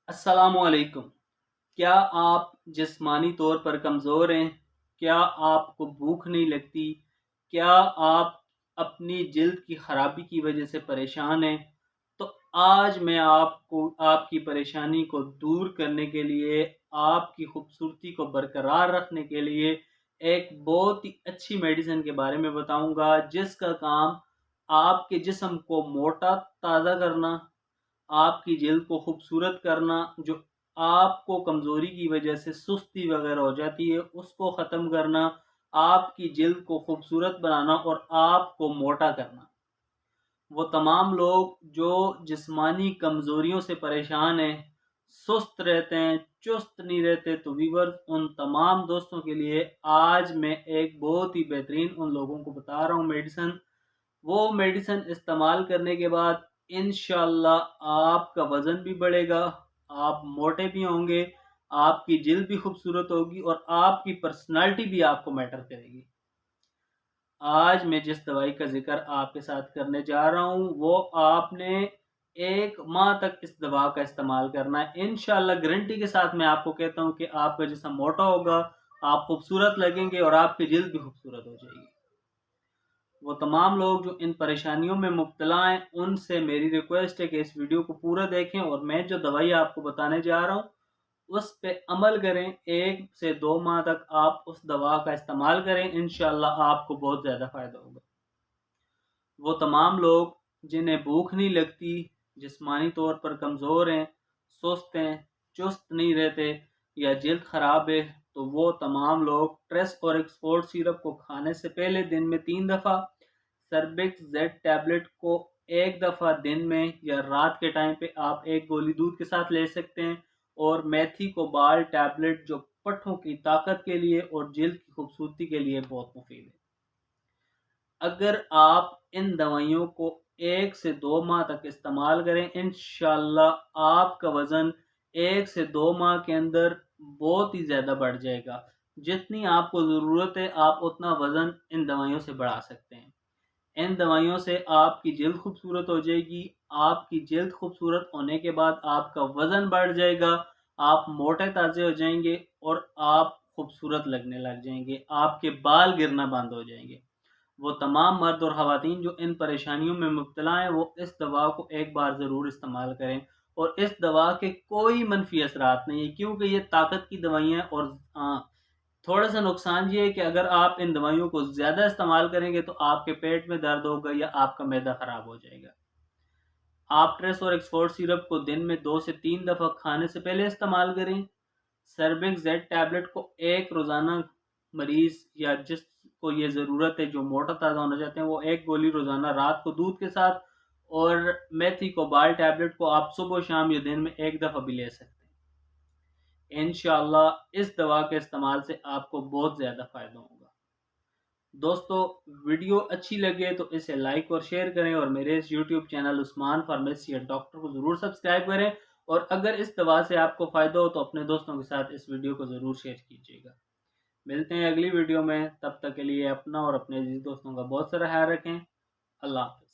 السلام علیکم۔ کیا آپ جسمانی طور پر کمزور ہیں؟ کیا آپ کو بھوک نہیں لگتی؟ کیا آپ اپنی جلد کی خرابی کی وجہ سے پریشان ہیں؟ تو آج میں آپ کو آپ کی پریشانی کو دور کرنے کے لیے، آپ کی خوبصورتی کو برقرار رکھنے کے لیے ایک بہت ہی اچھی میڈیسن کے بارے میں بتاؤں گا، جس کا کام آپ کے جسم کو موٹا تازہ کرنا، آپ کی جلد کو خوبصورت کرنا، جو آپ کو کمزوری کی وجہ سے سستی وغیرہ ہو جاتی ہے اس کو ختم کرنا، آپ کی جلد کو خوبصورت بنانا اور آپ کو موٹا کرنا۔ وہ تمام لوگ جو جسمانی کمزوریوں سے پریشان ہیں، سست رہتے ہیں، چست نہیں رہتے، تو ویورز ان تمام دوستوں کے لیے آج میں ایک بہت ہی بہترین ان لوگوں کو بتا رہا ہوں میڈیسن۔ وہ میڈیسن استعمال کرنے کے بعد انشاءاللہ آپ کا وزن بھی بڑھے گا، آپ موٹے بھی ہوں گے، آپ کی جلد بھی خوبصورت ہوگی اور آپ کی پرسنالٹی بھی آپ کو میٹر کرے گی۔ آج میں جس دوائی کا ذکر آپ کے ساتھ کرنے جا رہا ہوں وہ آپ نے 1 ماہ تک اس دوا کا استعمال کرنا ہے۔ انشاءاللہ گارنٹی کے ساتھ میں آپ کو کہتا ہوں کہ آپ کا جسم موٹا ہوگا، آپ خوبصورت لگیں گے اور آپ کی جلد بھی خوبصورت ہو جائے گی۔ وہ تمام لوگ جو ان پریشانیوں میں مبتلا ہیں ان سے میری ریکویسٹ ہے کہ اس ویڈیو کو پورا دیکھیں اور میں جو دوائی آپ کو بتانے جا رہا ہوں اس پہ عمل کریں۔ 1 سے 2 ماہ تک آپ اس دوا کا استعمال کریں، انشاءاللہ آپ کو بہت زیادہ فائدہ ہوگا۔ وہ تمام لوگ جنہیں بھوک نہیں لگتی، جسمانی طور پر کمزور ہیں، سست ہیں، چست نہیں رہتے یا جلد خراب ہے، تو وہ تمام لوگ ٹریس اور ایکسفورٹ سیرپ کو کھانے سے پہلے دن میں 3 دفعہ، سربیکس زیڈ ٹیبلٹ کو 1 دفعہ دن میں یا رات کے ٹائم پہ آپ ایک گولی دودھ کے ساتھ لے سکتے ہیں، اور میتھی کو بال ٹیبلٹ جو پٹھوں کی طاقت کے لیے اور جلد کی خوبصورتی کے لیے بہت مفید ہے۔ اگر آپ ان دوائیوں کو 1 سے 2 ماہ تک استعمال کریں، انشاءاللہ آپ کا وزن 1 سے 2 ماہ کے اندر بہت ہی زیادہ بڑھ جائے گا۔ جتنی آپ کو ضرورت ہے آپ اتنا وزن ان دوائیوں سے بڑھا سکتے ہیں۔ ان دوائیوں سے آپ کی جلد خوبصورت ہو جائے گی، آپ کی جلد خوبصورت ہونے کے بعد آپ کا وزن بڑھ جائے گا، آپ موٹے تازے ہو جائیں گے اور آپ خوبصورت لگنے لگ جائیں گے، آپ کے بال گرنا بند ہو جائیں گے۔ وہ تمام مرد اور خواتین جو ان پریشانیوں میں مبتلا ہیں وہ اس دوا کو ایک بار ضرور استعمال کریں، اور اس دوا کے کوئی منفی اثرات نہیں ہیں کیونکہ یہ طاقت کی دوائیاں ہیں۔ اور تھوڑا سا نقصان یہ ہے کہ اگر آپ ان دوائیوں کو زیادہ استعمال کریں گے تو آپ کے پیٹ میں درد ہوگا یا آپ کا معدہ خراب ہو جائے گا۔ آپ ٹریس اور ایکسفورٹ سیرپ کو دن میں 2 سے 3 دفعہ کھانے سے پہلے استعمال کریں۔ سربیکس زیڈ ٹیبلٹ کو ایک روزانہ، مریض یا جس کو یہ ضرورت ہے جو موٹا تازہ ہونا چاہتے ہیں وہ ایک گولی روزانہ رات کو دودھ کے ساتھ، اور میتھی کو بال ٹیبلٹ کو آپ صبح و شام یا دن میں 1 دفعہ بھی لے سکتے ہیں۔ انشاءاللہ اس دوا کے استعمال سے آپ کو بہت زیادہ فائدہ ہوگا۔ دوستو، ویڈیو اچھی لگے تو اسے لائک اور شیئر کریں، اور میرے اس یوٹیوب چینل عثمان فارمیسی یا ڈاکٹر کو ضرور سبسکرائب کریں، اور اگر اس دوا سے آپ کو فائدہ ہو تو اپنے دوستوں کے ساتھ اس ویڈیو کو ضرور شیئر کیجیے گا۔ ملتے ہیں اگلی ویڈیو میں، تب تک کے لیے اپنا اور اپنے عزیز دوستوں کا بہت سارا خیال رکھیں۔ اللہ حافظ۔